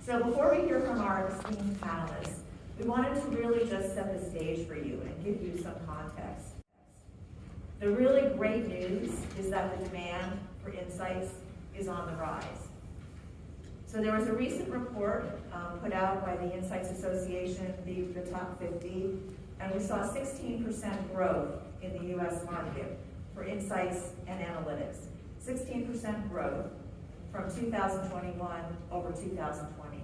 So before we hear from our esteemed panelists, we wanted to really just set the stage for you and give you some context. The really great news is that the demand for insights is on the rise. So there was a recent report put out by the Insights Association, the top 50, and we saw 16% growth in the US market for insights and analytics. 16% growth from 2021 over 2020.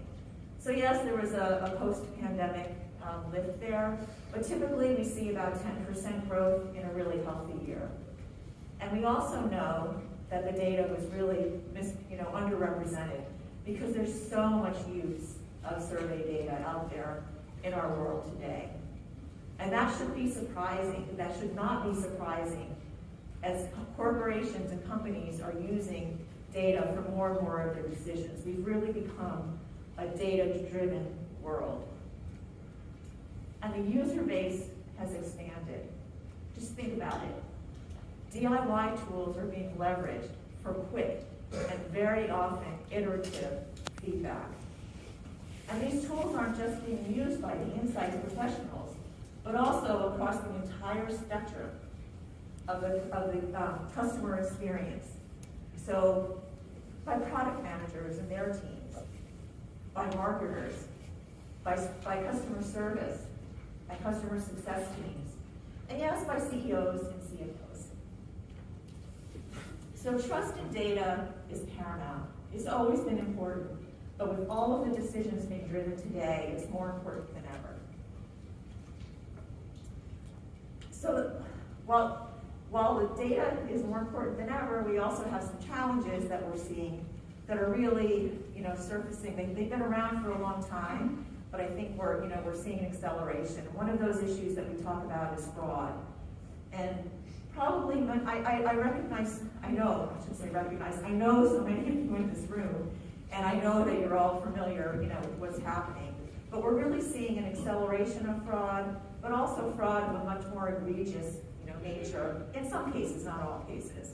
So yes, there was a post-pandemic lift there, but typically we see about 10% growth in a really healthy year. And we also know that the data was really underrepresented because there's so much use of survey data out there in our world today. And that should be surprising, that should not be surprising as corporations and companies are using data for more and more of their decisions. We've really become a data-driven world. And the user base has expanded. Just think about it. DIY tools are being leveraged for quick and very often iterative feedback. And these tools aren't just being used by the insights professionals, but also across the entire spectrum of the customer experience. So by product managers and their teams, by marketers, by customer service, by customer success teams, and yes, by CEOs and CFOs. So trust in data is paramount. It's always been important, but with all of the decisions being driven today, it's more important than ever. So while the data is more important than ever, we also have some challenges that we're seeing that are really, surfacing. They've been around for a long time, but I think we're seeing an acceleration. One of those issues that we talk about is fraud. And probably, I know so many of you in this room, and I know that you're all familiar, with what's happening. But we're really seeing an acceleration of fraud, but also fraud of a much more egregious, nature, in some cases, not all cases.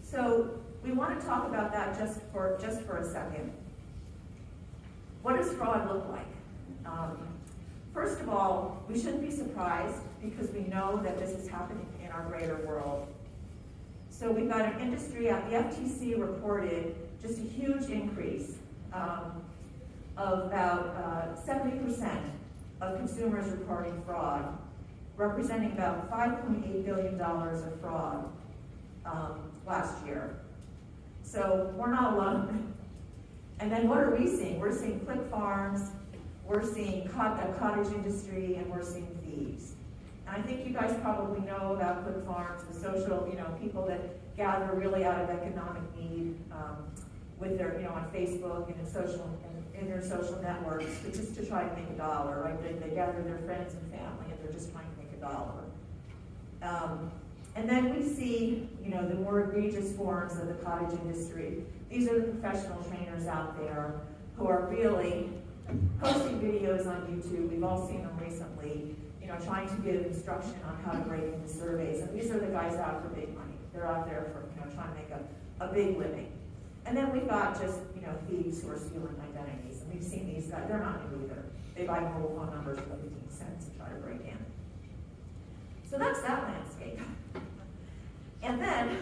So we want to talk about that just for a second. What does fraud look like? First of all, we shouldn't be surprised because we know that this is happening in our greater world. So we've got an industry, the FTC reported just a huge increase of about 70% of consumers reporting fraud, representing about $5.8 billion of fraud last year. So we're not alone. And then what are we seeing? We're seeing click farms, we're seeing a cottage industry, and we're seeing thieves. And I think you guys probably know about click farms, the social, people that gather really out of economic need with their, on Facebook and in their social networks, just to try to make a dollar, right? They gather their friends and family, and they're just trying to make a dollar. And then we see, the more egregious forms of the cottage industry. These are the professional trainers out there who are really posting videos on YouTube. We've all seen them recently, trying to give instruction on how to break into surveys. And these are the guys out for big money. They're out there for, trying to make a big living. And then we've got just, thieves who are stealing identities. And we've seen these guys, they're not new either. They buy mobile phone numbers for 15 cents and try to break in. So that's that landscape. And then,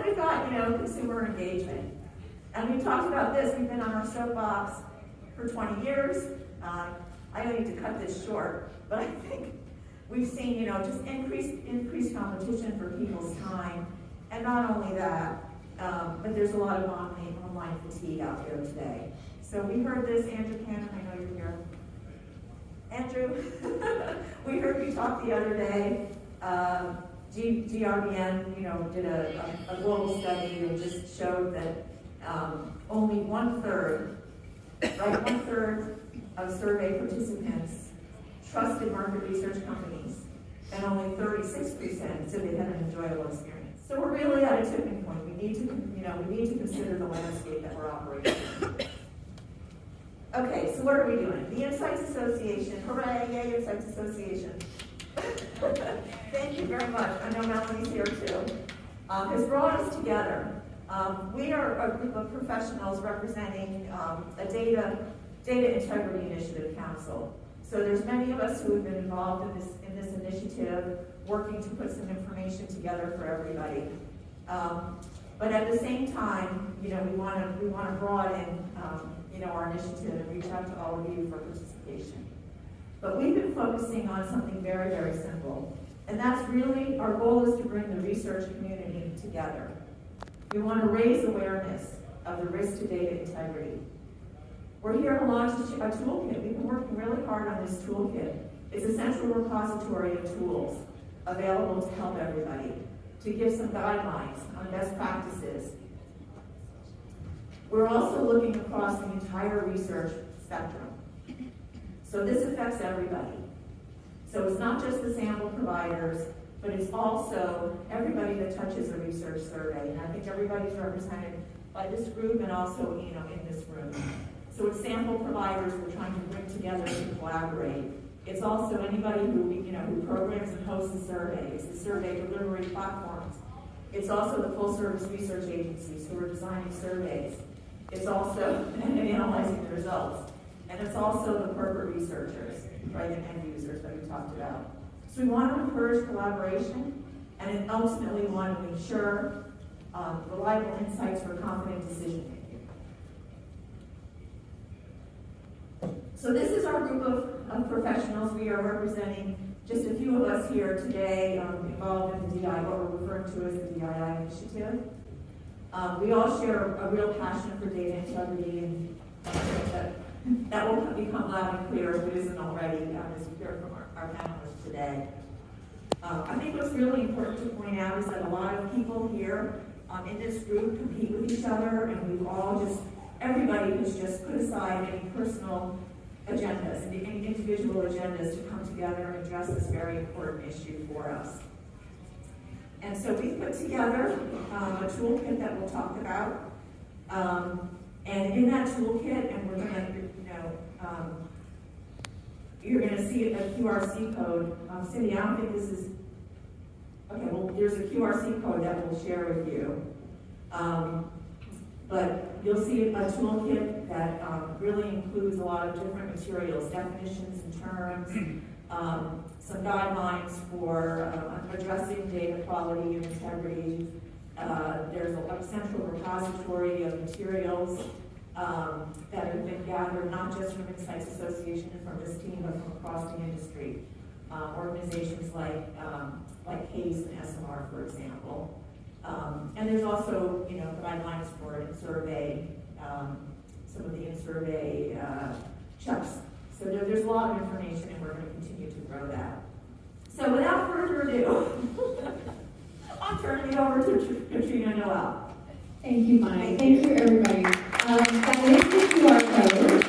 we've got, consumer engagement. And we talked about this, we've been on our soapbox for 20 years. I don't need to cut this short, but I think we've seen, just increased competition for people's time. And not only that, but there's a lot of online fatigue out there today. So we heard this, Andrew Cannon, I know you're here. Andrew, we heard you talk the other day. GRBN, did a global study that just showed that only one-third of survey participants trusted market research companies, and only 36% said they had an enjoyable experience. So we're really at a tipping point. We need to consider the landscape that we're operating in. Okay, so what are we doing? The Insights Association, hooray, yay, Insights Association. Thank you very much. I know Melanie's here too. Has brought us together We are a group of professionals representing a data integrity initiative council. So there's many of us who have been involved in this initiative, working to put some information together for everybody. But at the same time, we want to broaden, our initiative and reach out to all of you for participation. But we've been focusing on something very, very simple, and that's really our goal is to bring the research community together. We want to raise awareness of the risk to data integrity. We're here to launch a toolkit. We've been working really hard on this toolkit. It's a central repository of tools available to help everybody, to give some guidelines on best practices. We're also looking across the entire research spectrum. So this affects everybody. So it's not just the sample providers, but it's also everybody that touches a research survey. And I think everybody's represented by this group and also, in this room. So it's sample providers we're trying to bring together to collaborate. It's also anybody who programs and hosts a survey. It's the survey delivery platforms. It's also the full-service research agencies who are designing surveys. It's also analyzing the results. And it's also the corporate researchers, right, and end users that we talked about. So we want to encourage collaboration, and then ultimately we want to ensure reliable insights for confident decision making. So this is our group of professionals. We are representing just a few of us here today involved in the DI, what we're referring to as the DII initiative. We all share a real passion for data integrity, and that will become loud and clear if it isn't already, as you hear from our panelists today. I think what's really important to point out is that a lot of people here in this group compete with each other, and we've all everybody has just put aside any personal agendas, any individual agendas to come together and address this very important issue for us. And so we've put together a toolkit that we'll talk about. And in that toolkit, and we're going to, you're going to see a QRC code. Cindy, I don't think this is, okay, well, there's a QRC code that we'll share with you. But you'll see a toolkit that really includes a lot of different materials, definitions and terms, some guidelines for addressing data quality and integrity. There's a central repository of materials that have been gathered not just from Insights Association and from this team, but from across the industry. Organizations like CASE and SMR, for example. And there's also, guidelines for in-survey, some of the in-survey checks. So there's a lot of information, and we're going to continue to grow that. So without further ado, I'm turning it over to Katrina Noel. Thank you, Bonnie. Thank you, everybody. That is the QR code.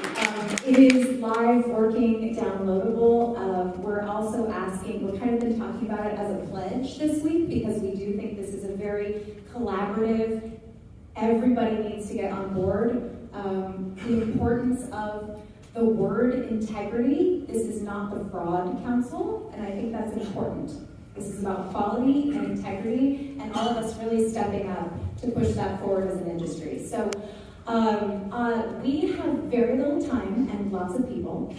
It is live, working, downloadable. We're also asking, we're kind of been talking about it as a pledge this week because we do think this is a very collaborative, everybody needs to get on board. The importance of the word integrity. This is not the fraud council, and I think that's important. This is about quality and integrity, and all of us really stepping up to push that forward as an industry. So we have very little time and lots of people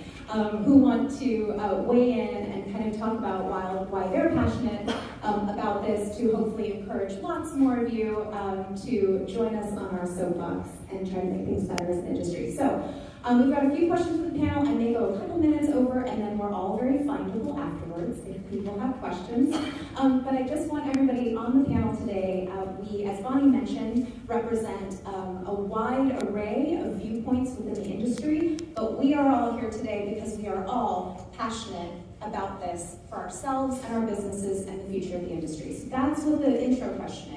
who want to weigh in and kind of talk about why they're passionate about this, to hopefully encourage lots more of you to join us on our soapbox and try to make things better as an industry. So we've got a few questions for the panel. I may go a couple minutes over, and then we're all very findable afterwards if people have questions. But I just want everybody on the panel today, we, as Bonnie mentioned, represent a wide array of viewpoints within the industry, but we are all here today because we are all passionate about this for ourselves and our businesses and the future of the industry. So that's what the intro question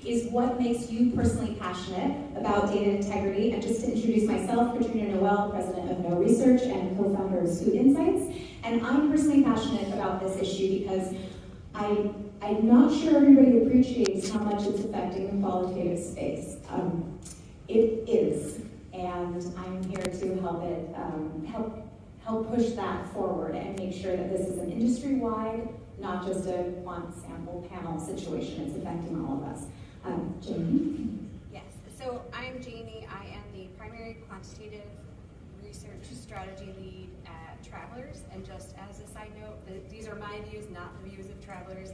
is what makes you personally passionate about data integrity? And just to introduce myself, Katrina Noel, president of No Research and co-founder of Scoot Insights. And I'm personally passionate about this issue because I'm not sure everybody appreciates how much it's affecting the qualitative space. It is, and I'm here to help it, help push that forward and make sure that this is an industry-wide, not just a one sample panel situation. It's affecting all of us. Jamie? So I'm Jamie. I am the primary quantitative research strategy lead at Travelers. And just as a side note, these are my views, not the views of Travelers.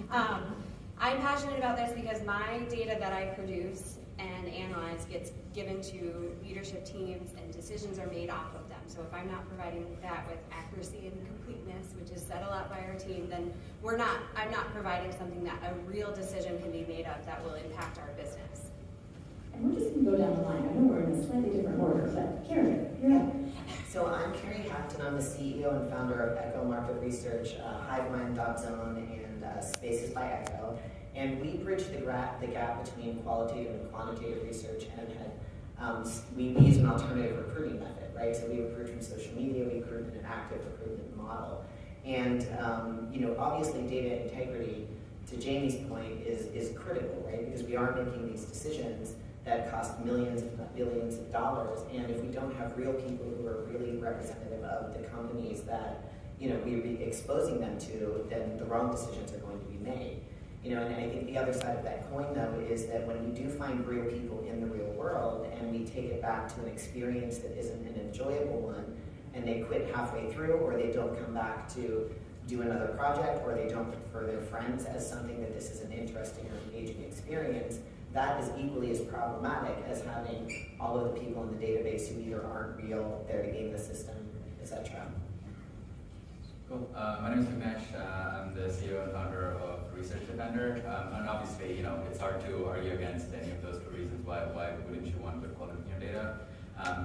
I'm passionate about this because my data that I produce and analyze gets given to leadership teams and decisions are made off of them. So if I'm not providing that with accuracy and completeness, which is said a lot by our team, then I'm not providing something that a real decision can be made of that will impact our business. And we're just going to go down the line. I know we're in a slightly different order, but Carrie, you're up. So I'm Carrie Hackton. I'm the CEO and founder of Echo Market Research, HiveMind.zone, and Spaces by Echo. And we bridge the gap between qualitative and quantitative research, and we use an alternative recruiting method, right? So we recruit from social media, we recruit in an active recruitment model. And obviously data integrity, to Jamie's point, is critical, right? Because we are making these decisions that cost millions, if not billions of dollars, and if we don't have real people who are really representative of the companies that we're exposing them to, then the wrong decisions are going to be made. And I think the other side of that coin, though, is that when we do find real people in the real world and we take it back to an experience that isn't an enjoyable one, and they quit halfway through, or they don't come back to do another project, or they don't refer their friends as something that this is an interesting or engaging experience, that is equally as problematic as having all of the people in the database who either aren't real, there to game the system, etc. Cool. My name is Vignesh. I'm the CEO and founder of Research Defender. And obviously, it's hard to argue against any of those two reasons. Why wouldn't you want good quality in your data?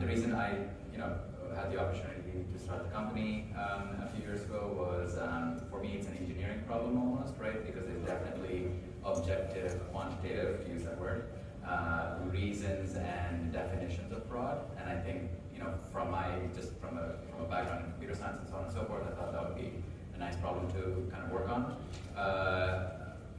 The reason I, had the opportunity to start the company a few years ago was, for me, it's an engineering problem almost, right? Because there's definitely objective, quantitative, to use that word, reasons and definitions of fraud. And I think, from a background in computer science and so on and so forth, I thought that would be a nice problem to kind of work on.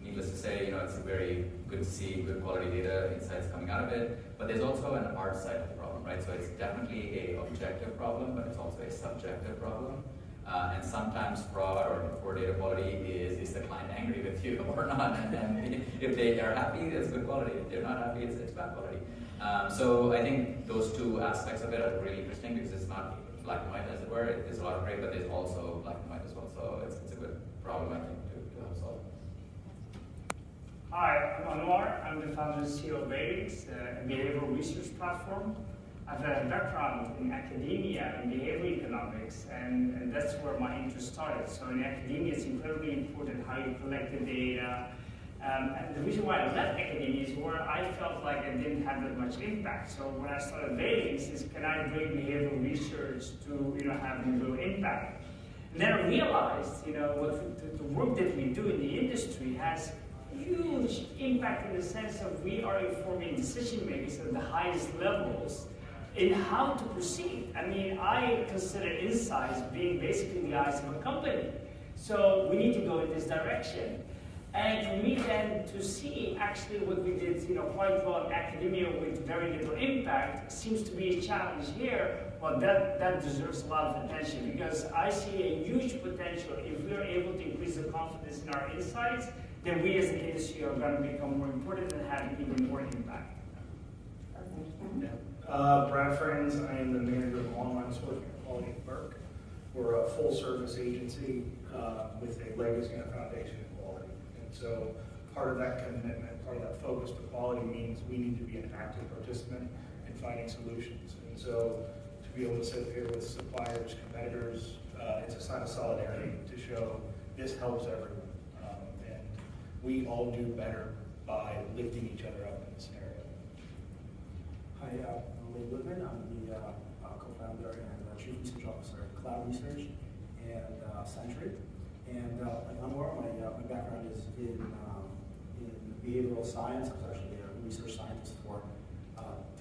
Needless to say, it's very good to see good quality data, insights coming out of it, but there's also an art side of the problem, right? So it's definitely an objective problem, but it's also a subjective problem. And sometimes fraud or poor data quality is the client angry with you or not, and if they are happy, it's good quality. If they're not happy, it's bad quality. So I think those two aspects of it are really interesting because it's not black and white, as it were. There's a lot of gray, but there's also black and white as well. So it's a good problem, I think, to help solve. Hi, I'm Anwar. I'm the founder and CEO of Ratings, a behavioral research platform. I have a background in academia, in behavioral economics, and that's where my interest started. So in academia, it's incredibly important how you collect the data. And the reason why I left academia is where I felt like I didn't have that much impact. So when I started Ratings, is can I bring behavioral research to have a real impact? And then I realized, what the work that we do in the industry has huge impact in the sense of we are informing decision makers at the highest levels in how to proceed. I mean, I consider Insights being basically the eyes of a company. So we need to go in this direction. And for me then to see actually what we did quite well in academia with very little impact seems to be a challenge here. Well, that deserves a lot of attention because I see a huge potential if we are able to increase the confidence in our insights, then we as an industry are going to become more important and have even more impact. Brad Franz, I am the manager of online sourcing and quality at Merck. We're a full service agency with a legacy and a foundation in quality. And so part of that commitment, part of that focus to quality means we need to be an active participant in finding solutions. And so to be able to sit here with suppliers, competitors, it's a sign of solidarity to show this helps everyone. And we all do better by lifting each other up in this area. Hi, I'm Lee Woodman. I'm the co-founder and chief research officer at Cloud Research and Century. And like Anwar, my background is in behavioral science. I was actually a research scientist for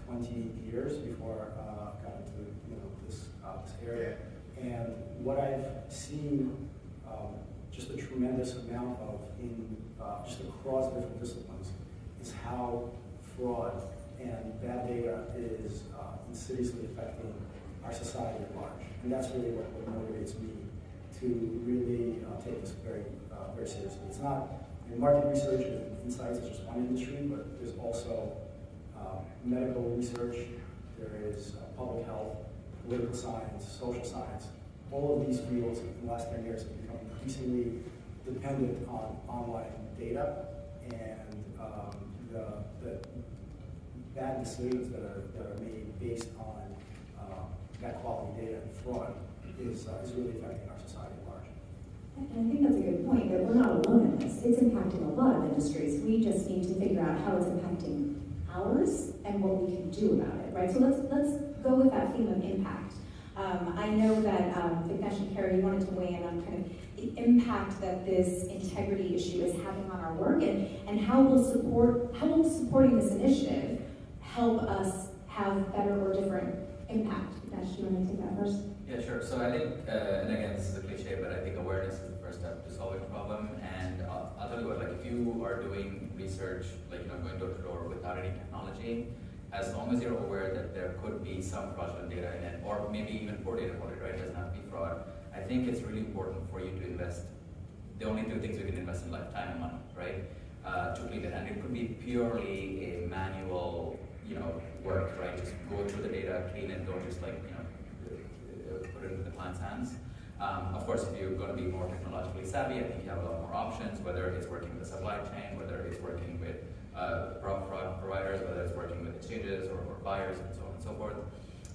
20 years before I got into this area. And what I've seen, just a tremendous amount of in just across different disciplines, is how fraud and bad data is insidiously affecting our society at large. And that's really what motivates me to really take this very seriously. It's not, market research and insights is just one industry, but there's also medical research, there is public health, political science, social science. All of these fields in the last 10 years have become increasingly dependent on online data, and the bad decisions that are made based on that quality data and fraud is really affecting our society at large. And I think that's a good point, that we're not alone in this. It's impacting a lot of industries. We just need to figure out how it's impacting ours and what we can do about it, right? So let's go with that theme of impact. I know that Vignesh and Carrie, you wanted to weigh in on kind of the impact that this integrity issue is having on our work, and how will supporting this initiative help us have better or different impact. Vignesh, do you want to take that first? Yeah, sure. So I think, and again, this is a cliche, but I think awareness is the first step to solving a problem. And I'll tell you what, like if you are doing research, like going door to door without any technology, as long as you're aware that there could be some fraudulent data in it, or maybe even poor data quality, right? It doesn't have to be fraud. I think it's really important for you to invest. The only two things we can invest in life, time and money, right? To clean it, and it could be purely a manual, work, right? Just go through the data, clean it, don't just put it into the client's hands. Of course, if you're going to be more technologically savvy, I think you have a lot more options, whether it's working with the supply chain, whether it's working with fraud providers, whether it's working with exchanges or buyers, and so on and so forth.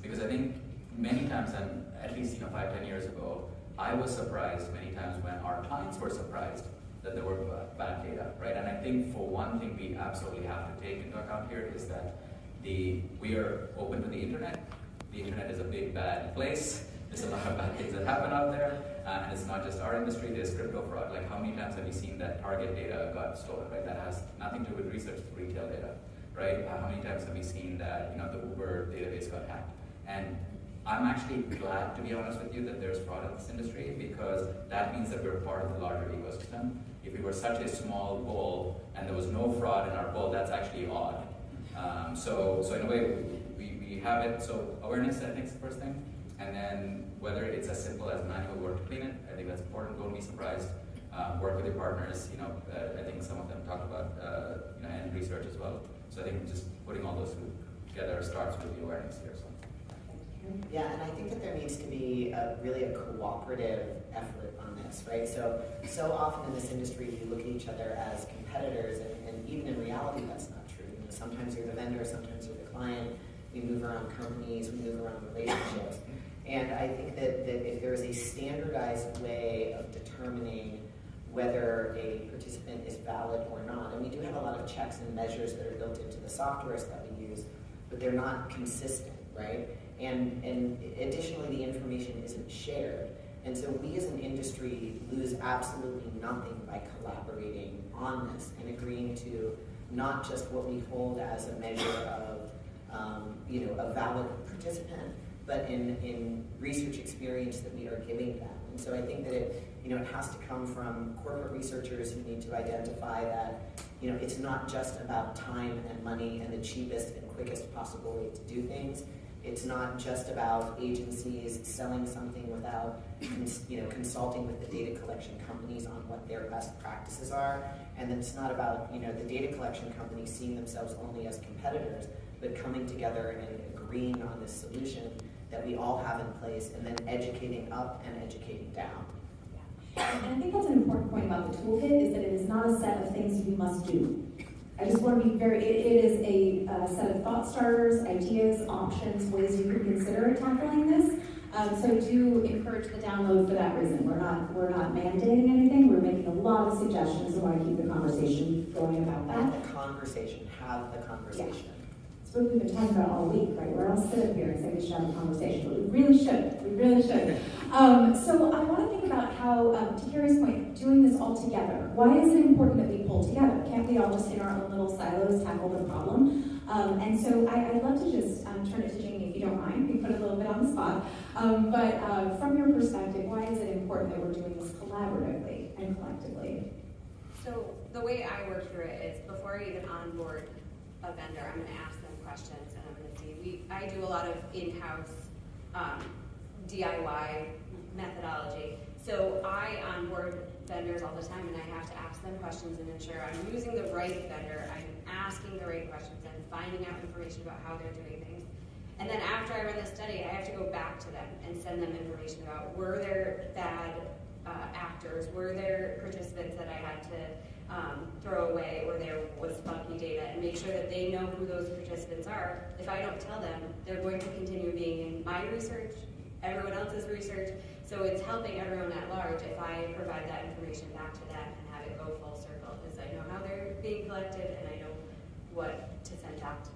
Because I think many times, and at least 5-10 years ago, I was surprised many times when our clients were surprised that there were bad data, right? And I think for one thing we absolutely have to take into account here is that we are open to the internet. The internet is a big bad place. There's a lot of bad things that happen out there, and it's not just our industry. There's crypto fraud. Like, how many times have you seen that Target data got stolen? Right, that has nothing to do with research, it's retail data, right? How many times have you seen that the Uber database got hacked? And I'm actually glad, to be honest with you, that there's fraud in this industry, because that means that we're part of the larger ecosystem. If we were such a small bowl and there was no fraud in our bowl, that's actually odd. So in a way, we have it. So awareness, I think, is the first thing. And then whether it's as simple as manual work to clean it, I think that's important. Don't be surprised. Work with your partners. I think some of them talked about and research as well. So I think just putting all those together starts with the awareness here. So. Yeah, and I think that there needs to be really a cooperative effort on this, right? So often in this industry, we look at each other as competitors, and even in reality, that's not true. Sometimes you're the vendor, sometimes you're the client. We move around companies, we move around relationships. And I think that if there is a standardized way of determining whether a participant is valid or not, and we do have a lot of checks and measures that are built into the softwares that we use, but they're not consistent, right? And additionally, the information isn't shared. And so we as an industry lose absolutely nothing by collaborating on this and agreeing to not just what we hold as a measure of a valid participant, but in research experience that we are giving them. And so I think that it has to come from corporate researchers who need to identify that it's not just about time and money and the cheapest and quickest possible way to do things. It's not just about agencies selling something without consulting with the data collection companies on what their best practices are. And it's not about the data collection companies seeing themselves only as competitors, but coming together and agreeing on this solution that we all have in place, and then educating up and educating down. And I think that's an important point about the toolkit, is that it is not a set of things you must do. I just want to be it is a set of thought starters, ideas, options, ways you could consider tackling this. So do encourage the download for that reason. We're not mandating anything. We're making a lot of suggestions. We want to keep the conversation going about that. Have the conversation. Yeah. That's what we've been talking about all week, right? We're all sitting up here and saying we should have a conversation, but we really should. So I want to think about how, to Carrie's point, doing this all together. Why is it important that we pull together? Can't we all just in our own little silos tackle the problem? And so I'd love to just turn it to Jamie, if you don't mind. We put a little bit on the spot. But from your perspective, why is it important that we're doing this collaboratively and collectively? So the way I work through it is before I even onboard a vendor, I'm going to ask them questions, and I'm going to see. I do a lot of in-house DIY methodology. So I onboard vendors all the time, and I have to ask them questions and ensure I'm using the right vendor, I'm asking the right questions, and finding out information about how they're doing things. And then after I run the study, I have to go back to them and send them information about were there bad actors, were there participants that I had to throw away, or there was funky data, and make sure that they know who those participants are. If I don't tell them, they're going to continue being in my research, everyone else's research, so it's helping everyone at large if I provide that information back to them and have it go full circle, because I know how they're being collected and I know what to send back to them.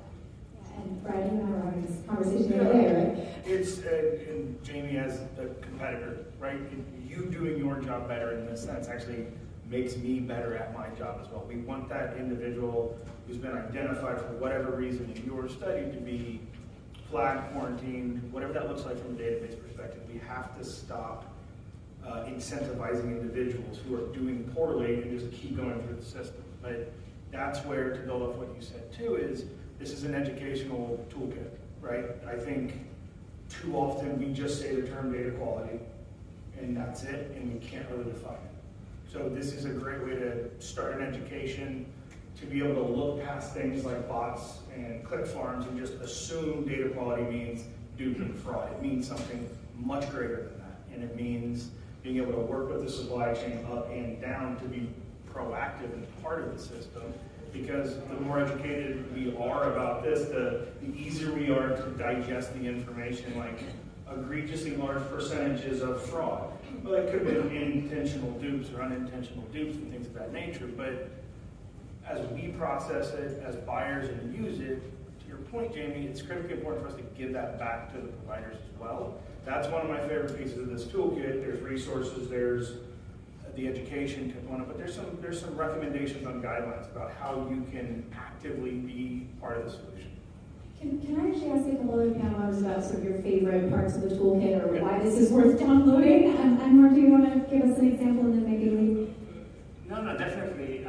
And Brad, you and I were having this conversation the other day, right? It's, and Jamie as a competitor, right? You doing your job better in this sense actually makes me better at my job as well. We want that individual who's been identified for whatever reason in your study to be flagged, quarantined, whatever that looks like from a database perspective. We have to stop incentivizing individuals who are doing poorly and just keep going through the system. But that's where, to build off what you said too, is this is an educational toolkit, right? I think too often we just say the term data quality and that's it, and we can't really define it. So this is a great way to start an education, to be able to look past things like bots and click farms and just assume data quality means dupe and fraud. It means something much greater than that. And it means being able to work with the supply chain up and down to be proactive and part of the system. Because the more educated we are about this, the easier we are to digest the information, like egregiously large percentages of fraud. Well, that could have been intentional dupes or unintentional dupes and things of that nature, but as we process it as buyers and use it, to your point, Jamie, it's critically important for us to give that back to the providers as well. That's one of my favorite pieces of this toolkit. There's resources, there's the education component, but there's some recommendations on guidelines about how you can actively be part of the solution. Can I actually ask a couple of panel members about sort of your favorite parts of the toolkit or why this is worth downloading? And Mark, do you want to give us an example and then maybe we... No, definitely.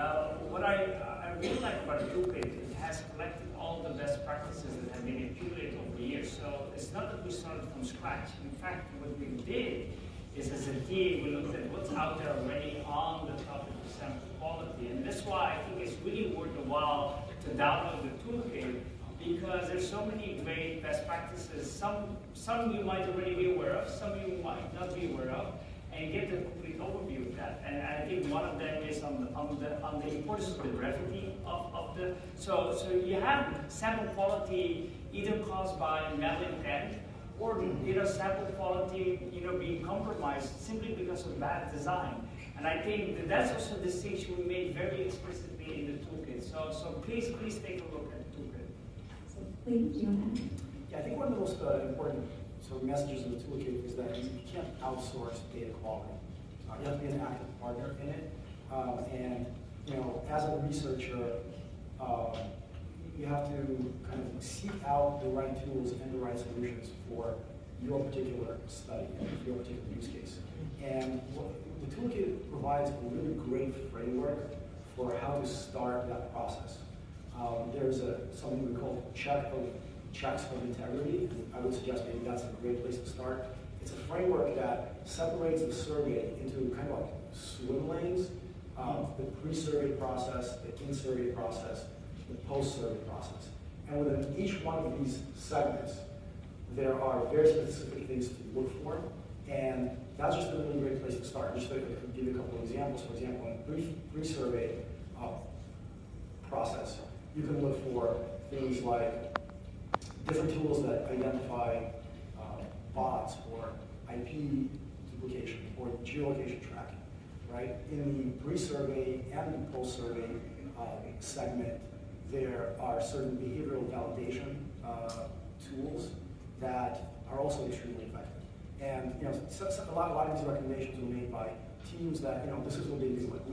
What I really like about the toolkit, it has collected all the best practices that have been accumulated over the years. So it's not that we started from scratch. In fact, what we did is as a team, we looked at what's out there already on the topic of sample quality. And that's why I think it's really worth the while to download the toolkit, because there's so many great best practices. Some you might already be aware of, some you might not be aware of, and get a complete overview of that. And I think one of them is on the importance of the brevity of the. So you have sample quality either caused by malintent, or sample quality being compromised simply because of bad design. And I think that's also a distinction we made very explicitly in the toolkit. So please take a look at the toolkit. So, Lee, do you want to add? Yeah, I think one of the most important sort of messages in the toolkit is that you can't outsource data quality. You have to be an active partner in it. And as a researcher, you have to kind of seek out the right tools and the right solutions for your particular study and your particular use case. And the toolkit provides a really great framework for how to start that process. There's something we call checks of integrity. I would suggest maybe that's a great place to start. It's a framework that separates the survey into kind of like swim lanes, the pre-survey process, the in-survey process, the post-survey process. And within each one of these segments, there are very specific things to look for, and that's just a really great place to start. Just to give you a couple of examples. For example, in a pre-survey process, you can look for things like different tools that identify bots or IP duplication or geolocation tracking, right? In the pre-survey and the post-survey segment, there are certain behavioral validation tools that are also extremely effective. And a lot of these recommendations were made by teams that this is what they do. Like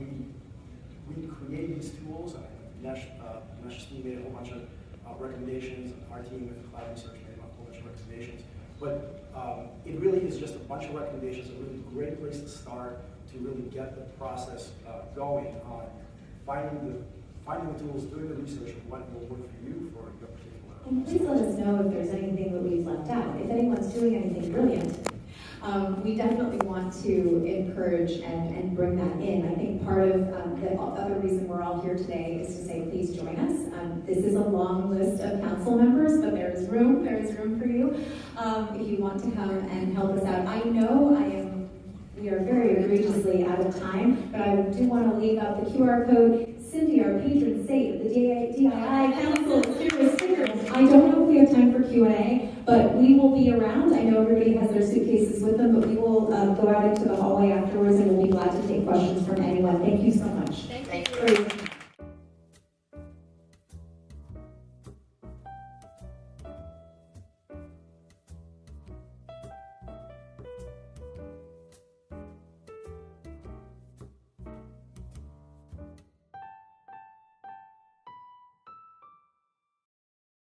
we create these tools. Nesh's team made a whole bunch of recommendations. Our team with Cloud Research made a whole bunch of recommendations. But it really is just a bunch of recommendations. A really great place to start to really get the process going on finding the tools, doing the research, and what will work for you for your particular. And please let us know if there's anything that we've left out. If anyone's doing anything brilliant, We definitely want to encourage and bring that in. I think part of the other reason we're all here today is to say, please join us. This is a long list of council members, but there is room for you if you want to come and help us out. I know we are very egregiously out of time, but I do want to leave out the QR code. Cindy, our patron saint of the DII Council, is here with stickers. I don't know if we have time for Q&A, but we will be around. I know everybody has their suitcases with them, but we will go out into the hallway after